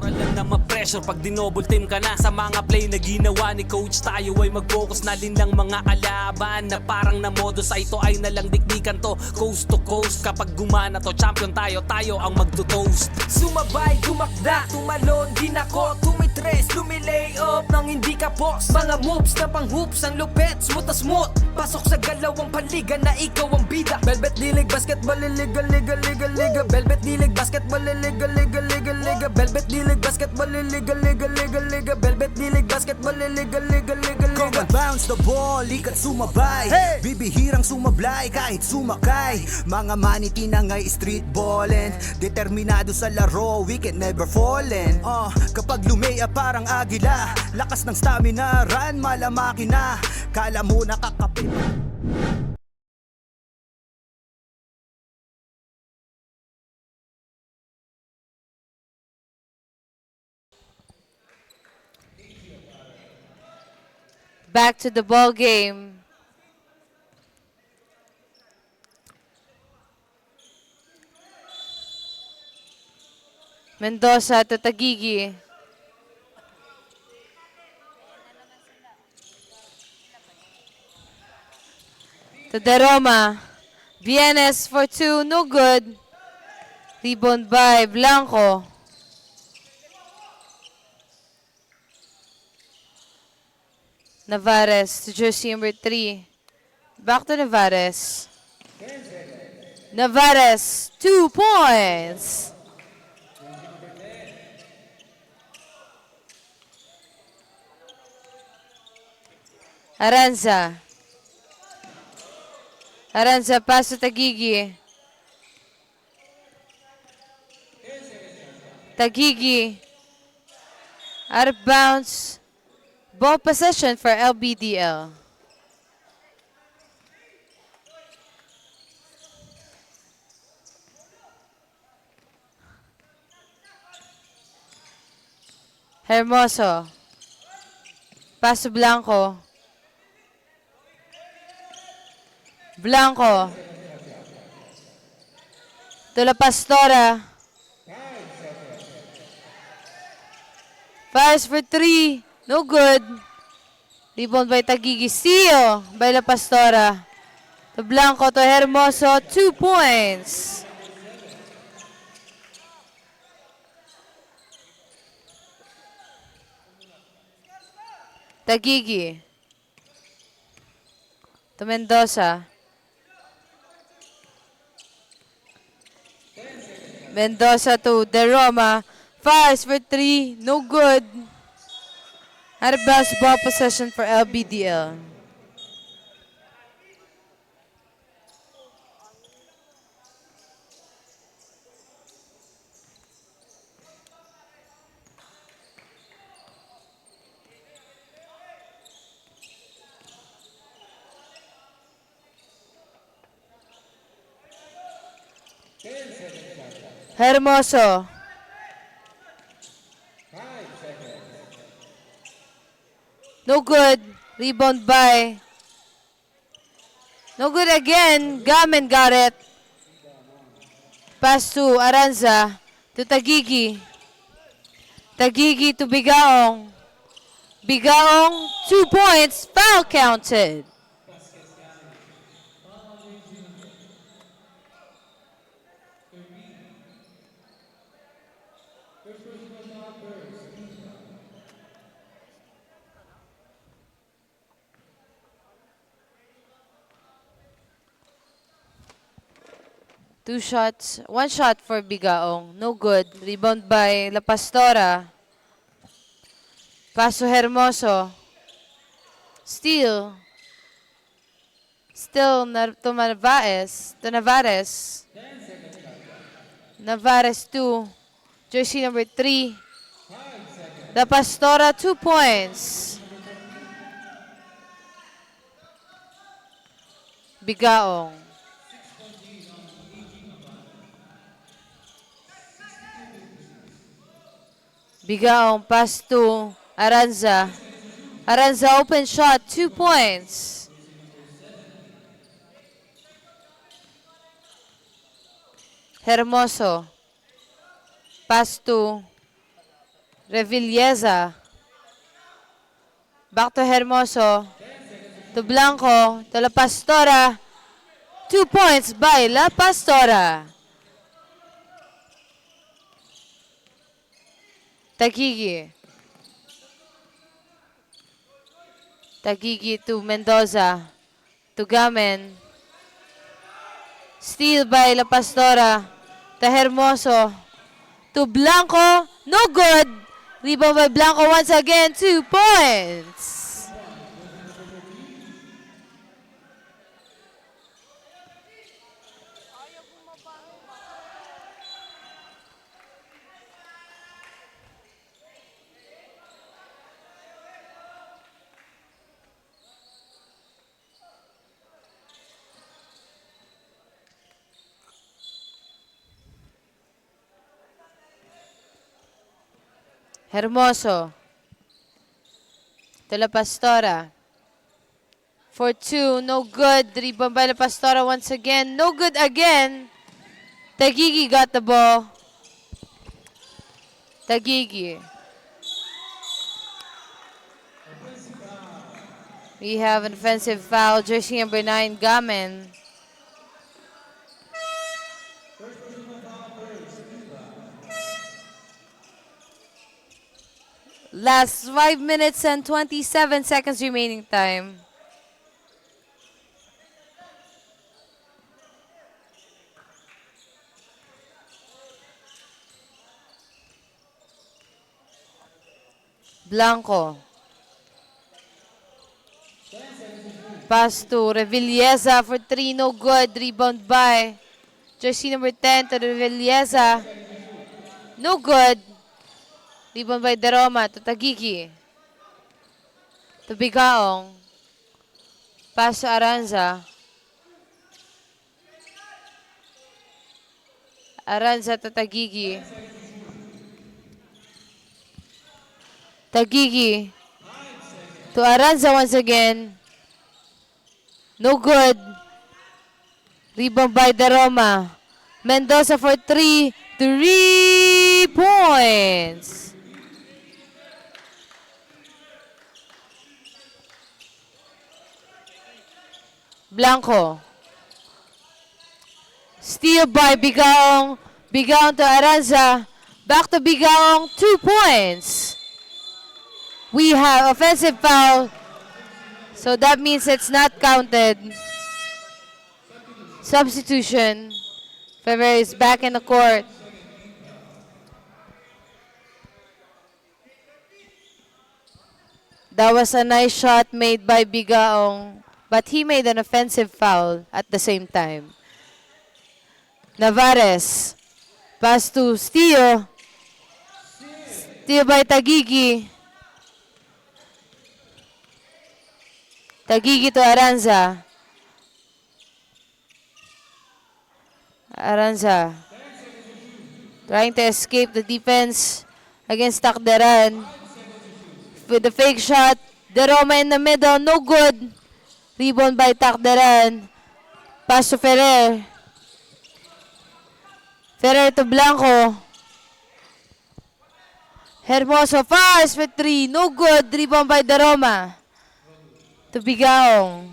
Natural lang na ma-pressure pag dinouble team ka na. Sa mga play na ginawa ni coach, tayo ay mag-focus na din ng mga kalaban na parang na modo sa ito ay nalang dikdikan to coast to coast. Kapag gumana to, champion tayo, tayo ang magto-toast. Sumabay, tumakda, tumalon, din ako, tumitres, lumilay up nang hindi ka boss. Mga moves na pang hoops, ang lupet, smooth na smooth. Pasok sa galawang paliga na ikaw ang bida. Velvet dilig, basketball, liga, liga, liga, liga. Velvet dilig, basketball, liga, liga, liga, liga. Velvet dilig, basketball, liga, liga, liga, liga. Velvet dilig, basketball, liga, liga, liga, Come liga. and bounce the ball, ikat sumabay. Bibihirang sumablay kahit sumakay. Mga maniti na ngay street ballin'. Determinado sa laro, we can never fallin'. Kapag lumea parang agila, lakas ng stamina, run malamaki na. Kala mo nakakapit. Back to the ball game. Mendoza to Tagigi. To Deroma. Vienes for 2, no good. Rebound by Blanco. Navarez to jersey number 3. Back to Navarez. Navarez, 2 points. Aranza. Aranza, pass to Tagigi. Tagigi. Out of bounds. Ball possession for LBDL. Hermoso. Pass to Blanco. Blanco. To La Pastora. Fires for three. No good. Rebound by Tagigi. Steal by La Pastora. To Blanco, to Hermoso. 2 points. Tagigi. To Mendoza. Mendoza to De Roma. Fires for three. No good. Had a basketball possession for LBDL. Hermoso. No good. Rebound by. No good again. Gamen got it. Pass to Aranza. To Tagigi. Tagigi to Bigaong. Bigaong, 2 points. Foul counted. Two shots. One shot for Bigaong. No good. Rebound by La Pastora. Paso Hermoso. Steal. Still to Narvaez. To Navarez. Navarez 2. Jersey number 3. La Pastora 2 points. Bigaong. Bigaong pass to Aranza. Aranza open shot, 2 points. Hermoso. Pass to Revilleza. Back to Hermoso. To Blanco. To La Pastora. 2 points by La Pastora. Tagigi. Tagigi to Mendoza. To Gamen. Steal by La Pastora. To Hermoso. To Blanco. No good. Rebound by Blanco once again. 2 points. Hermoso. To La Pastora. For 2, no good. Rebound by La Pastora once again. No good again. Tagigi got the ball. Tagigi. We have an offensive foul. Jersey number 9, Gamen. Last 5 minutes and 27 seconds remaining time. Blanco. Pass to Revilleza for 3, no good. Rebound by jersey number 10 to Revilleza. No good. Rebound by De Roma to Tagigi. To Bigaong. Pass to Aranza. Aranza to Tagigi. Tagigi. To Aranza once again. No good. Rebound by De Roma. Mendoza for 3. 3 points. Blanco. Steal by Bigaong. Bigaong to Aranza. Back to Bigaong. 2 points. We have offensive foul. So that means it's not counted. Substitution. Ferrer is back in the court. That was a nice shot made by Bigaong, but he made an offensive foul at the same time. Navarez. Pass to Steele. Steele by Tagigi. Tagigi to Aranza. Aranza trying to escape the defense against Takderan. With the fake shot, De Roma in the middle, no good. Rebound by Takderan. Pass to Ferrer. Ferrer to Blanco. Hermoso fires for 3, no good. Rebound by De Roma. To Bigaong.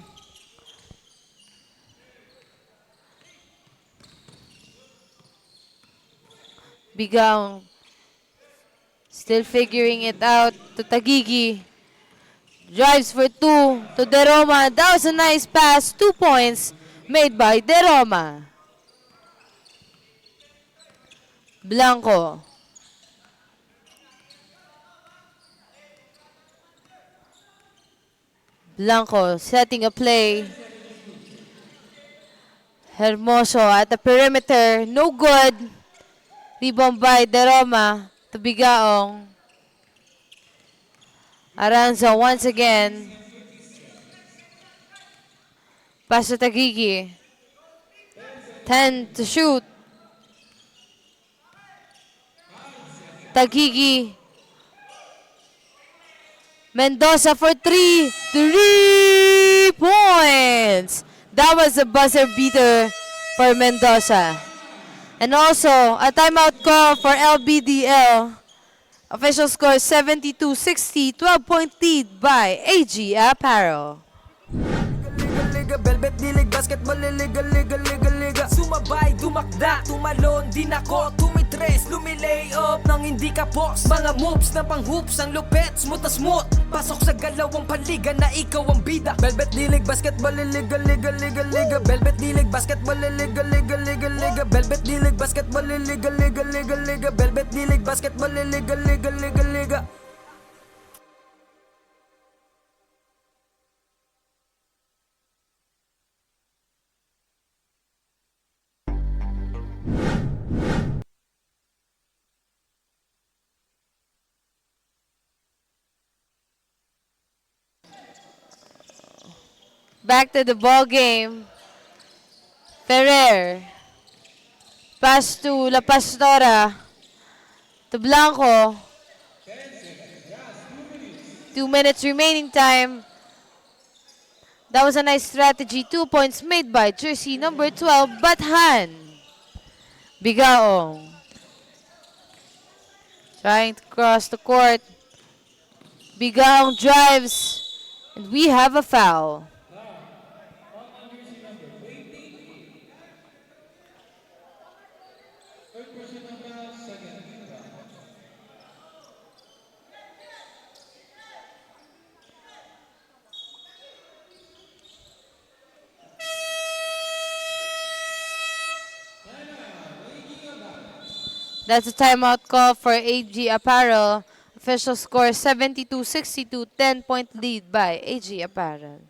Bigaong still figuring it out to Tagigi. Drives for 2 to De Roma. That was a nice pass. 2 points made by De Roma. Blanco. Blanco setting a play. Hermoso at the perimeter. No good. Rebound by De Roma to Bigaong. Aranza once again. Pass to Tagigi. 10 to shoot. Tagigi. Mendoza for 3. 3 points. That was a buzzer beater for Mendoza. And also, a timeout call for LBDL. Official score 72-60, 12-point lead by AG Apparel. Liga, velvet, dilig, basketball, liga, liga, liga, liga. Sumabay, dumakda, tumalon, din ako, tumitres, lumilay up nang hindi ka boss. Mga moves na pang hoops, ang lupet, smooth na smooth. Pasok sa galawang paliga na ikaw ang bida. Velvet, dilig, basketball, liga, liga, liga, liga. Velvet, dilig, basketball, liga, liga, liga, liga. Velvet, dilig, basketball, liga, liga, liga, liga. Velvet, dilig, basketball, liga, liga, liga, liga. Back to the ball game. Ferrer. Pass to La Pastora. To Blanco. 2 minutes remaining time. That was a nice strategy. 2 points made by jersey number 12, Bathan. Bigaong. Trying to cross the court. Bigaong drives. And we have a foul. That's a timeout call for AG Apparel. Official score 72-62, 10-point lead by AG Apparel.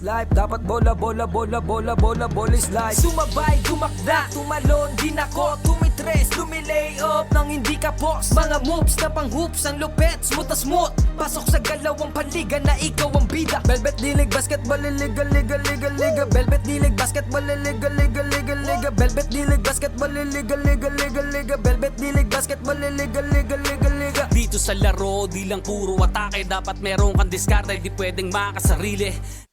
Life, dapat bola, bola, bola, bola, bola, bola is life. Sumabay, dumakda, tumalon, din ako, tumitres, lumilay up nang hindi ka boss. Mga moves na pang hoops, ang lupet, smooth na smooth. Pasok sa galawang paliga na ikaw ang bida. Velvet, dilig, basketball, liga, liga, liga, liga. Velvet, dilig, basketball, liga, liga, liga, liga. Velvet, dilig, basketball, liga, liga, liga, liga. Velvet, dilig, basketball, liga, liga, liga, liga. Dito sa laro, di lang puro atake. Dapat meron kang diskarte, di pwedeng makasarili.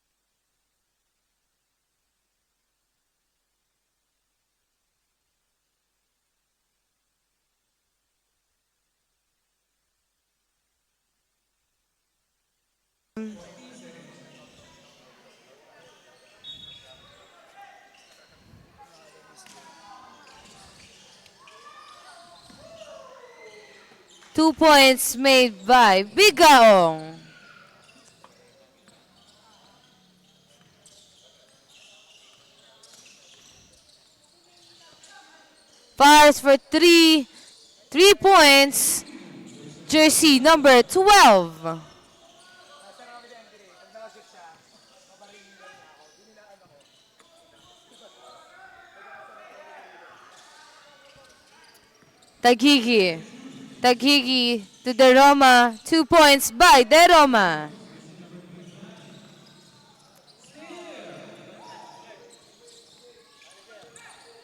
2 points made by Bigaong. Fires for 3 points. Jersey number 12. Taghigi to De Roma. 2 points by De Roma.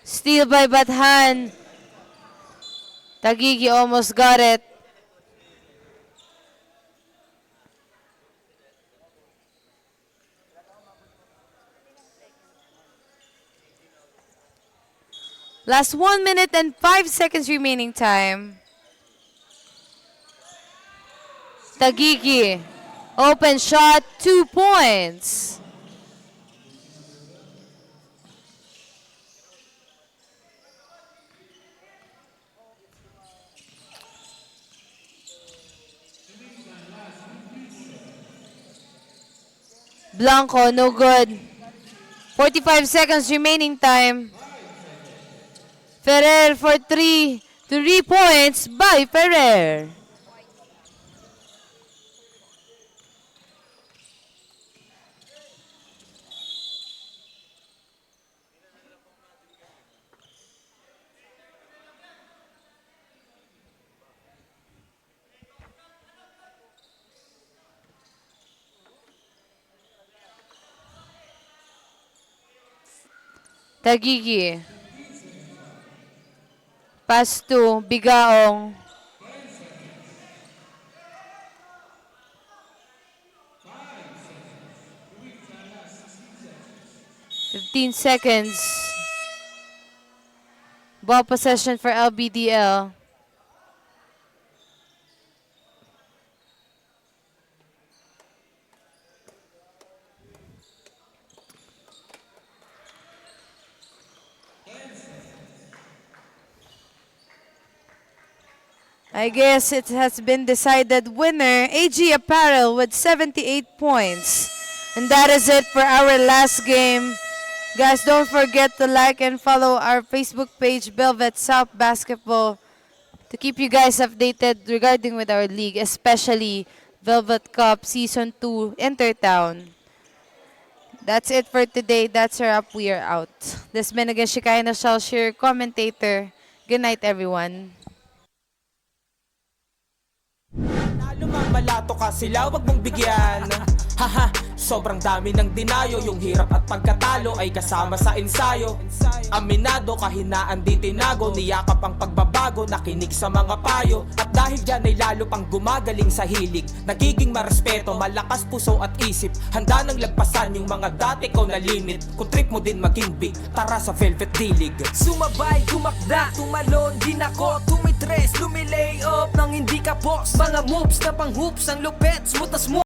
Steal by Bathan. Taghigi almost got it. Last 1 minute and 5 seconds remaining time. Taghigi. Open shot, 2 points. Blanco, no good. 45 seconds remaining time. Ferrer for 3 points by Ferrer. Taghigi. Pass to Bigaong. Fifteen seconds. Ball possession for LBDL. I guess it has been decided winner, AG Apparel with 78 points. And that is it for our last game. Guys, don't forget to like and follow our Facebook page, Velvet South Basketball, to keep you guys updated regarding with our league, especially Velvet Cup Season 2 Intertown. That's it for today. That's a wrap. We are out. This has been again Shekinah Shalshir, commentator. Good night, everyone. Lumamalato ka sila, wag mong bigyan. Haha, sobrang dami ng dinayo. Yung hirap at pagkatalo ay kasama sa ensayo. Aminado, kahinaan di tinago. Niyakap ang pagbabago, nakinig sa mga payo. At dahil dyan ay lalo pang gumagaling sa hilig. Nagiging marespeto, malakas puso at isip. Handa nang lagpasan yung mga dati ko na limit. Kung trip mo din maging big, tara sa Velvet D-League. Sumabay, tumakda, tumalon din ako. Tumitres, lumilay up nang hindi ka boss. Mga moves na pang hoops, ang lupet, smutas mo.